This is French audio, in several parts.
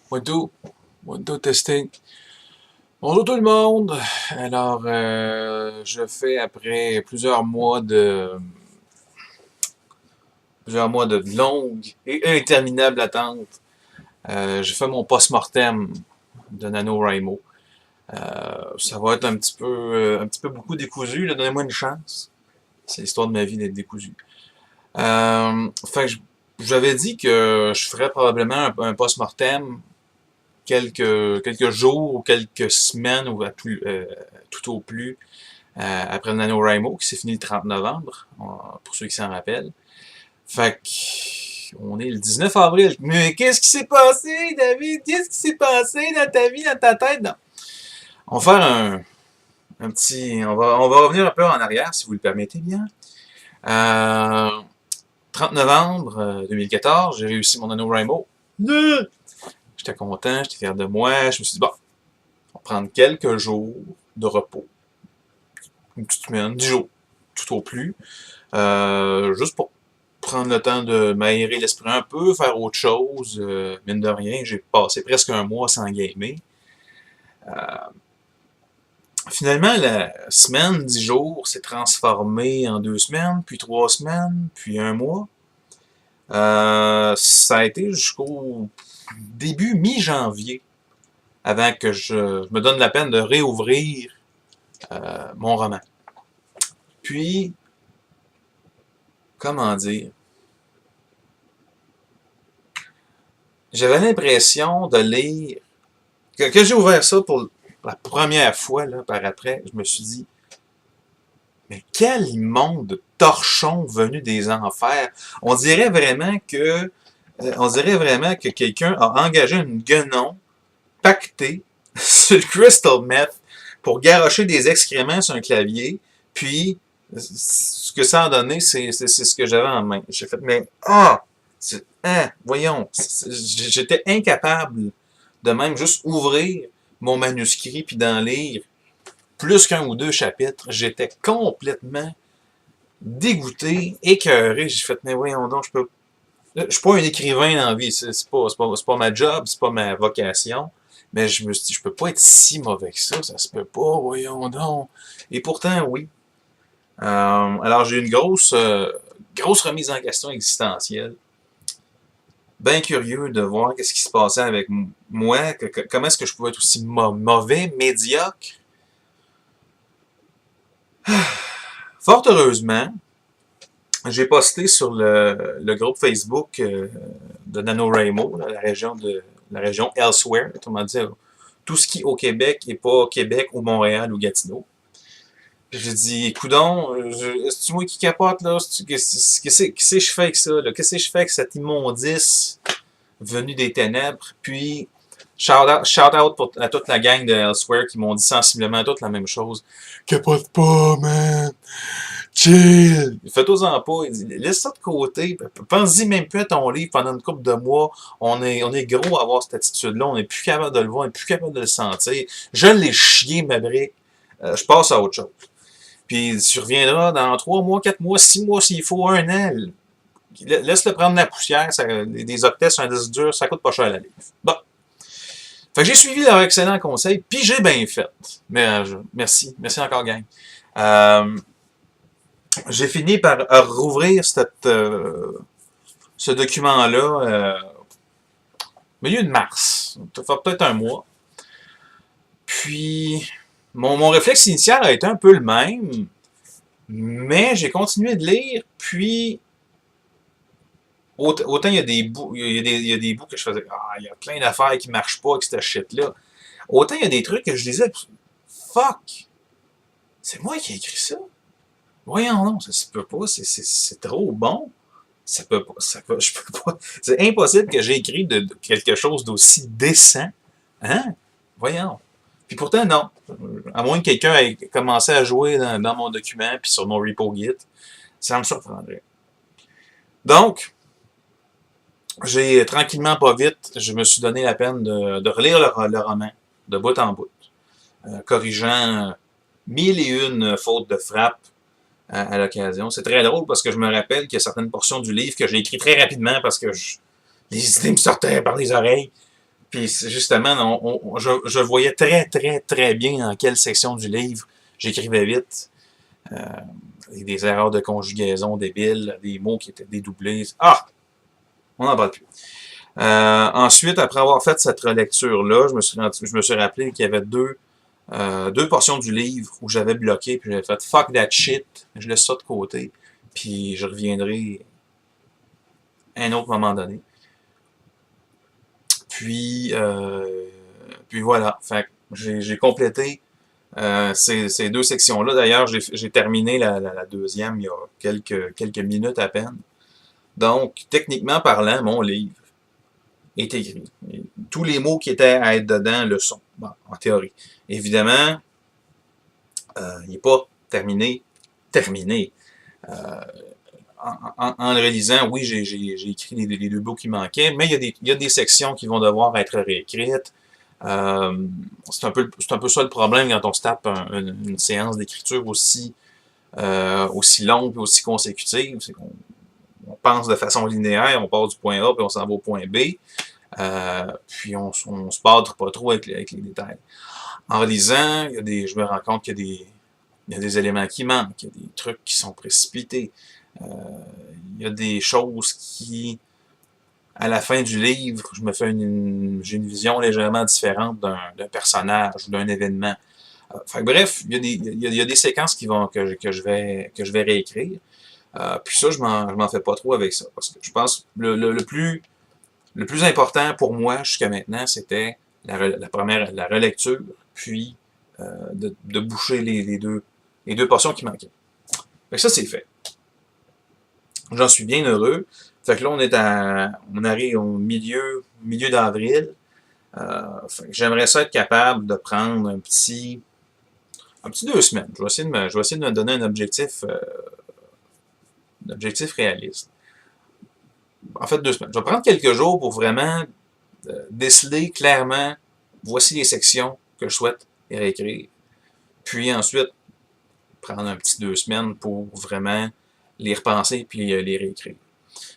One, two. One, two, testing. Bonjour tout le monde. Alors, je fais après plusieurs mois de longues et interminables attentes. J'ai fait mon post-mortem de NaNoWriMo. Ça va être un petit peu beaucoup décousu. Là, donnez-moi une chance. C'est l'histoire de ma vie d'être décousu. Fait que j'avais dit que je ferais probablement un post-mortem quelques jours ou quelques semaines ou tout au plus après le NaNoWriMo qui s'est fini le 30 novembre, pour ceux qui s'en rappellent. Fait que on est le 19 avril. Mais qu'est-ce qui s'est passé, David? Qu'est-ce qui s'est passé dans ta vie, dans ta tête? Non. On va faire un petit. On va revenir un peu en arrière, si vous le permettez bien. 30 novembre 2014, j'ai réussi mon NaNoWriMo. J'étais content, j'étais fier de moi. Je me suis dit, bon, on va prendre quelques jours de repos. Une petite semaine, 10 jours, tout au plus. Juste pour prendre le temps de m'aérer l'esprit un peu, faire autre chose. Mine de rien, j'ai passé presque un mois sans gamer. Euh, Finalement, la semaine, 10 jours, s'est transformée en 2 semaines, puis 3 semaines, puis un mois. Ça a été jusqu'au début mi-janvier avant que je me donne la peine de réouvrir mon roman. Puis, comment dire, j'avais l'impression de lire, que j'ai ouvert ça pour la première fois, là, par après, je me suis dit, mais quel immonde torchon venu des enfers! On dirait vraiment que quelqu'un a engagé une guenon pactée sur le crystal meth pour garrocher des excréments sur un clavier, puis ce que ça a donné, c'est ce que j'avais en main. J'ai fait, mais voyons, j'étais incapable de même juste ouvrir mon manuscrit puis d'en lire plus qu'un ou deux chapitres. J'étais complètement dégoûté, écœuré. J'ai fait, mais voyons donc, je suis pas un écrivain dans la vie, c'est pas ma job, c'est pas ma vocation. Mais je me suis dit, je peux pas être si mauvais que ça se peut pas, voyons donc. Et pourtant, oui. Alors, j'ai eu une grosse remise en question existentielle. Bien curieux de voir qu'est-ce qui se passait avec moi, comment est-ce que je pouvais être aussi mauvais, médiocre. Fort heureusement, j'ai posté sur le groupe Facebook de NaNoWriMo, la région Elsewhere, autrement dit, tout ce qui est au Québec et pas Québec ou Montréal ou Gatineau. Puis j'ai dit, coudon, est-ce que moi qui capote là? Qu'est-ce que je fais avec ça? Qu'est-ce que je fais avec cette immondice venue des ténèbres? Puis, shout out à toute la gang de Elsewhere qui m'ont dit sensiblement toute la même chose. Capote pas, man! Chill! Fais-toi-en pas. Il dit, laisse ça de côté. Pense-y même plus à ton livre pendant une couple de mois. On est gros à avoir cette attitude-là. On n'est plus capable de le voir, on n'est plus capable de le sentir. Je l'ai chié, ma brique. Je passe à autre chose. Puis tu reviendras dans 3 mois, 4 mois, 6 mois s'il faut, un an. Laisse-le prendre la poussière. Des octets sur un disque dur, ça coûte pas cher la livre. Bon. Fait que j'ai suivi leur excellent conseil, puis j'ai bien fait. Mais merci. Merci encore, gang. J'ai fini par rouvrir ce document-là milieu de mars. Ça fait peut-être un mois. Puis, mon réflexe initial a été un peu le même, mais j'ai continué de lire, puis autant il y a des bouts, il y a des bouts que je faisais, il y a plein d'affaires qui marchent pas avec cette shit-là. Autant il y a des trucs que je disais, fuck, c'est moi qui ai écrit ça. Voyons non, ça se peut pas, c'est trop bon. Je peux pas. C'est impossible que j'ai écrit de quelque chose d'aussi décent. Hein? Voyons. Puis pourtant, non. À moins que quelqu'un ait commencé à jouer dans mon document puis sur mon repo Git, ça me surprendrait. Donc, j'ai tranquillement, pas vite, je me suis donné la peine de relire le roman de bout en bout, corrigeant mille et une fautes de frappe à l'occasion. C'est très drôle parce que je me rappelle qu'il y a certaines portions du livre que j'ai écrit très rapidement parce que les idées me sortaient par les oreilles. Puis justement, je voyais très, très, très bien dans quelle section du livre j'écrivais vite. Euh, des erreurs de conjugaison débiles, des mots qui étaient dédoublés. Ah! On n'en parle plus. Ensuite, après avoir fait cette relecture-là, je me suis rappelé qu'il y avait deux portions du livre où j'avais bloqué, puis j'avais fait fuck that shit, je laisse ça de côté, puis je reviendrai à un autre moment donné. Puis, puis voilà. Fait que j'ai complété ces deux sections-là. D'ailleurs, j'ai terminé la deuxième il y a quelques minutes à peine. Donc, techniquement parlant, mon livre est écrit. Et tous les mots qui étaient à être dedans le sont, bon, en théorie. Évidemment, il n'est pas terminé. Terminé. Euh, en le réalisant, oui, j'ai écrit les deux bouts qui manquaient, mais il y a des sections qui vont devoir être réécrites. C'est un peu ça le problème quand on se tape une séance d'écriture aussi longue et aussi consécutive. C'est qu'on pense de façon linéaire, on part du point A puis on s'en va au point B. Puis on se badre pas trop avec les détails. En lisant, je me rends compte qu'il y a des éléments qui manquent, il y a des trucs qui sont précipités. Il y a des choses qui, à la fin du livre, j'ai une vision légèrement différente d'un personnage ou d'un événement. Fait que bref, il y a des séquences que je vais réécrire. Puis ça, je m'en fais pas trop avec ça. Parce que je pense que le plus important pour moi jusqu'à maintenant, c'était la relecture, puis de boucher les deux portions qui manquaient. Fait que ça, c'est fait. J'en suis bien heureux. Fait que là, on arrive au milieu d'avril. J'aimerais ça être capable de prendre un petit 2 semaines. Je vais essayer de me donner un objectif réaliste. En fait, 2 semaines. Je vais prendre quelques jours pour vraiment déceler clairement, voici les sections que je souhaite réécrire. Puis ensuite, prendre un petit 2 semaines pour vraiment les repenser puis les réécrire.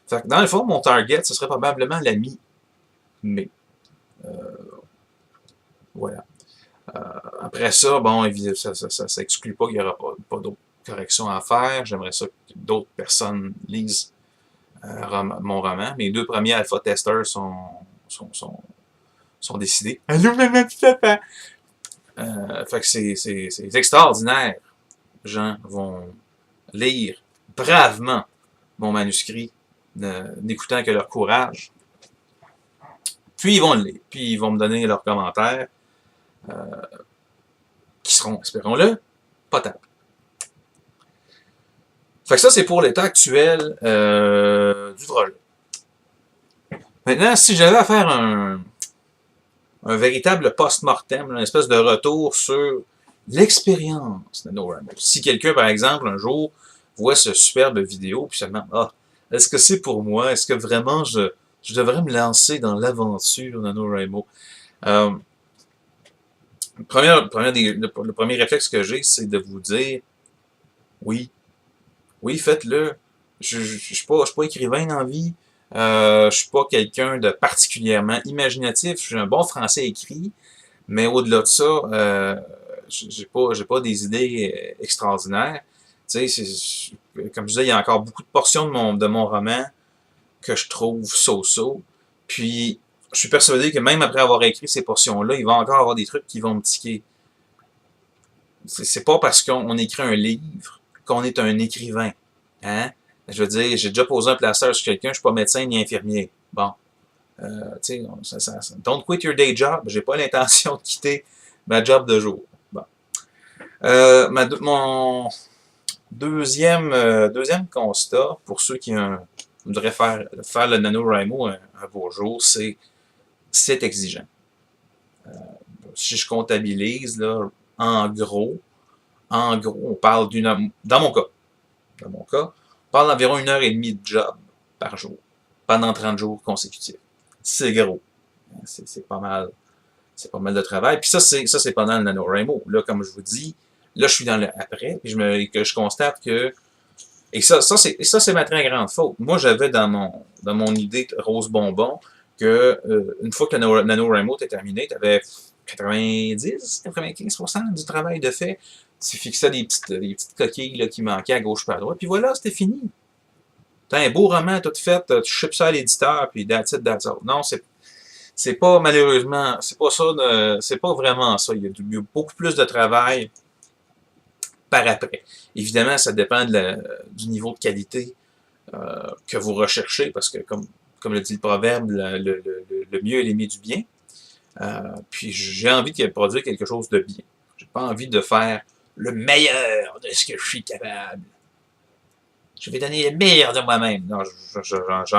Fait que dans le fond, mon target, ce serait probablement la mi-mai. Voilà. Après ça, bon, ça s'exclut pas qu'il n'y aura pas d'autres corrections à faire. J'aimerais ça que d'autres personnes lisent mon roman. Mes 2 premiers alpha-testeurs sont décidés. Allô, maman, papa! Fait que c'est extraordinaire. Les gens vont lire bravement mon manuscrit, n'écoutant que leur courage. Puis ils vont le lire. Puis ils vont me donner leurs commentaires, qui seront, espérons-le, potables. Fait que ça, c'est pour l'état actuel du projet. Maintenant, si j'avais à faire un véritable post-mortem, une espèce de retour sur l'expérience de NaNoWriMo. Si quelqu'un, par exemple, un jour, voit ce superbe vidéo, puis se demande, ah, est-ce que c'est pour moi? Est-ce que vraiment je devrais me lancer dans l'aventure de NaNoWriMo? Le premier réflexe que j'ai, c'est de vous dire, oui, faites-le. Je suis pas écrivain dans la vie. Je suis pas quelqu'un de particulièrement imaginatif. Je suis un bon français écrit, mais au-delà de ça, j'ai pas des idées extraordinaires. Tu sais, comme je disais, il y a encore beaucoup de portions de mon roman que je trouve so-so. Puis, je suis persuadé que même après avoir écrit ces portions-là, il va encore avoir des trucs qui vont me tiquer. C'est pas parce qu'on écrit un livre qu'on est un écrivain. Hein? Je veux dire, j'ai déjà posé un placeur sur quelqu'un, je suis pas médecin ni infirmier. Bon. Tu sais, don't quit your day job. J'ai pas l'intention de quitter ma job de jour. Bon. Mon deuxième constat, pour ceux qui voudraient faire le NaNoWriMo un beau jour, c'est exigeant. Si je comptabilise, là, en gros, on parle dans mon cas, on parle d'environ 1 heure et demie de job par jour, pendant 30 jours consécutifs. C'est gros. C'est pas mal. C'est pas mal de travail. Puis ça, c'est pendant le NaNoWriMo. Là, comme je vous dis, là, je suis dans le après, puis je constate que. Et ça, c'est ma très grande faute. Moi, j'avais dans mon idée rose bonbon que une fois que le NaNoWriMo était terminé, tu avais 90-95% du travail de fait. Tu fixais des petites coquilles là, qui manquaient à gauche et à droite, puis voilà, c'était fini. T'as un beau roman tout fait, tu ships ça à l'éditeur, puis that's it, that's all. Non, c'est pas, malheureusement, c'est pas ça, c'est pas vraiment ça. Il y a beaucoup plus de travail par après. Évidemment, ça dépend du niveau de qualité que vous recherchez, parce que comme le dit le proverbe, le mieux est l'aimer du bien. Puis j'ai envie de produire quelque chose de bien. J'ai pas envie de faire le meilleur de ce que je suis capable. Je vais donner le meilleur de moi-même. Non,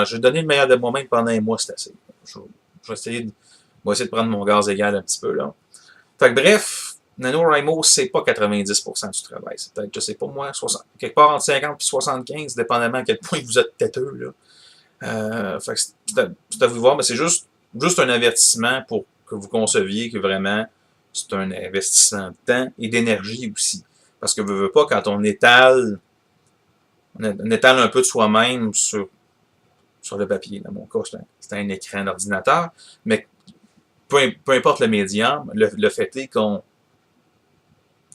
j'ai donné le meilleur de moi-même pendant un mois, c'est assez. Je vais essayer de prendre mon gaz égal un petit peu, là. Fait que bref, NaNoWriMo, c'est pas 90% du travail. C'est peut-être, je sais pas moi, quelque part entre 50 et 75, dépendamment à quel point vous êtes têteux, là. Fait que c'est à vous de voir, mais c'est juste un avertissement pour que vous conceviez que vraiment, c'est un investissement de temps et d'énergie aussi. Parce que veux pas, quand on étale un peu de soi-même sur le papier. Dans mon cas, c'est un écran d'ordinateur, mais peu importe le médium, le fait est qu'on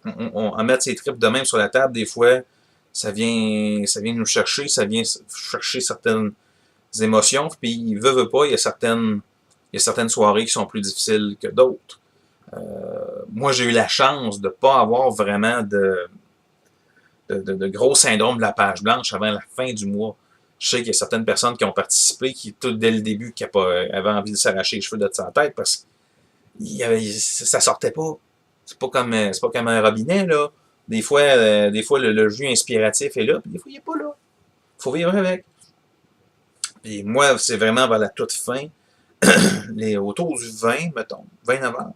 en met ses tripes de même sur la table, des fois, ça vient nous chercher, ça vient chercher certaines émotions, puis il veut pas, il y a certaines soirées qui sont plus difficiles que d'autres. Moi, j'ai eu la chance de ne pas avoir vraiment de gros syndrome de la page blanche avant la fin du mois. Je sais qu'il y a certaines personnes qui ont participé, qui, tout dès le début, qui avaient envie de s'arracher les cheveux de sa tête parce que ça sortait pas. C'est pas comme un robinet, là. Des fois, le jus inspiratif est là, puis des fois, il n'est pas là. Faut vivre avec. Puis moi, c'est vraiment vers la toute fin, autour du 20, mettons, 20 novembre,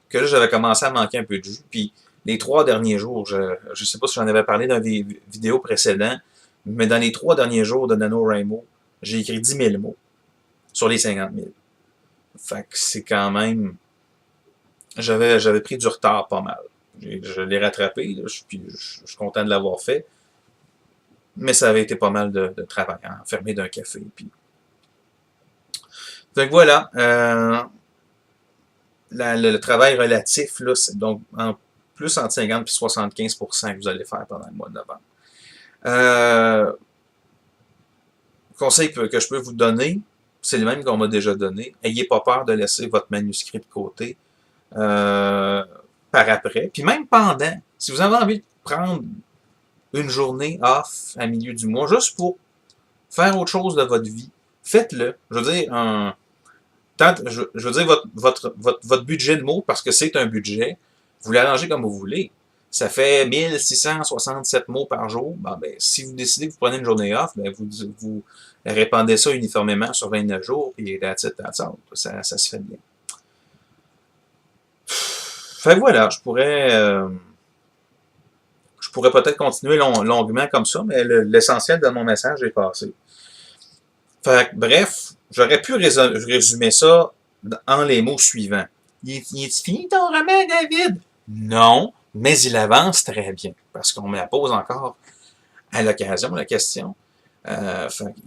que là, j'avais commencé à manquer un peu de jus. Puis les 3 derniers jours, je ne sais pas si j'en avais parlé dans des vidéos précédentes, mais dans les 3 derniers jours de NaNoWriMo, j'ai écrit 10 000 mots sur les 50 000. Fait que c'est quand même... J'avais pris du retard pas mal. Je l'ai rattrapé, là, puis je suis content de l'avoir fait. Mais ça avait été pas mal de travail, enfermé d'un café. Puis... Fait que voilà. Le travail relatif, là, c'est donc plus entre 50 et 75% que vous allez faire pendant le mois de novembre. Conseil que je peux vous donner, c'est le même qu'on m'a déjà donné. Ayez pas peur de laisser votre manuscrit de côté par après. Puis même pendant, si vous avez envie de prendre une journée off à milieu du mois, juste pour faire autre chose de votre vie, faites-le. Je veux dire, je veux dire, votre budget de mots, parce que c'est un budget, vous l'arrangez comme vous voulez. Ça fait 1667 mots par jour. Ben, si vous décidez que vous prenez une journée off, ben, vous répandez ça uniformément sur 29 jours, et ça se fait bien. Fait que voilà, je pourrais peut-être continuer longuement comme ça, mais l'essentiel de mon message est passé. Fait que, bref, j'aurais pu résumer ça en les mots suivants. Il est fini ton roman, David? Non, mais il avance très bien, parce qu'on me la pose encore à l'occasion, la question.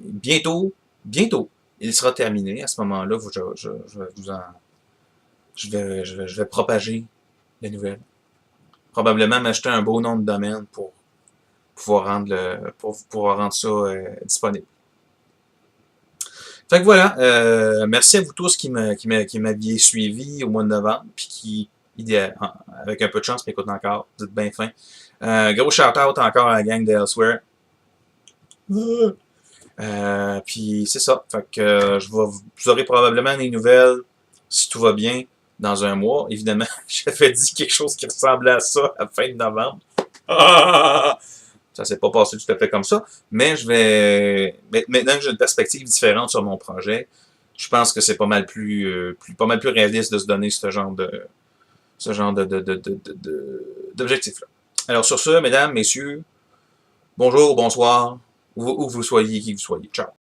Bientôt, il sera terminé. À ce moment-là, je vais propager les nouvelles. Probablement m'acheter un beau nom de domaine pour pouvoir rendre ça disponible. Fait que voilà, merci à vous tous qui m'aviez suivi au mois de novembre, puis qui, avec un peu de chance, m'écoutent encore, vous êtes bien fin. Gros shout-out encore à la gang de Elsewhere. Puis c'est ça, fait que vous aurez probablement des nouvelles, si tout va bien, dans un mois. Évidemment, j'avais dit quelque chose qui ressemblait à ça à la fin de novembre. Ça s'est pas passé tout à fait comme ça, mais maintenant que j'ai une perspective différente sur mon projet, je pense que c'est pas mal plus réaliste de se donner ce genre d'objectif-là. Alors sur ce, mesdames, messieurs, bonjour, bonsoir, où vous soyez, qui vous soyez. Ciao.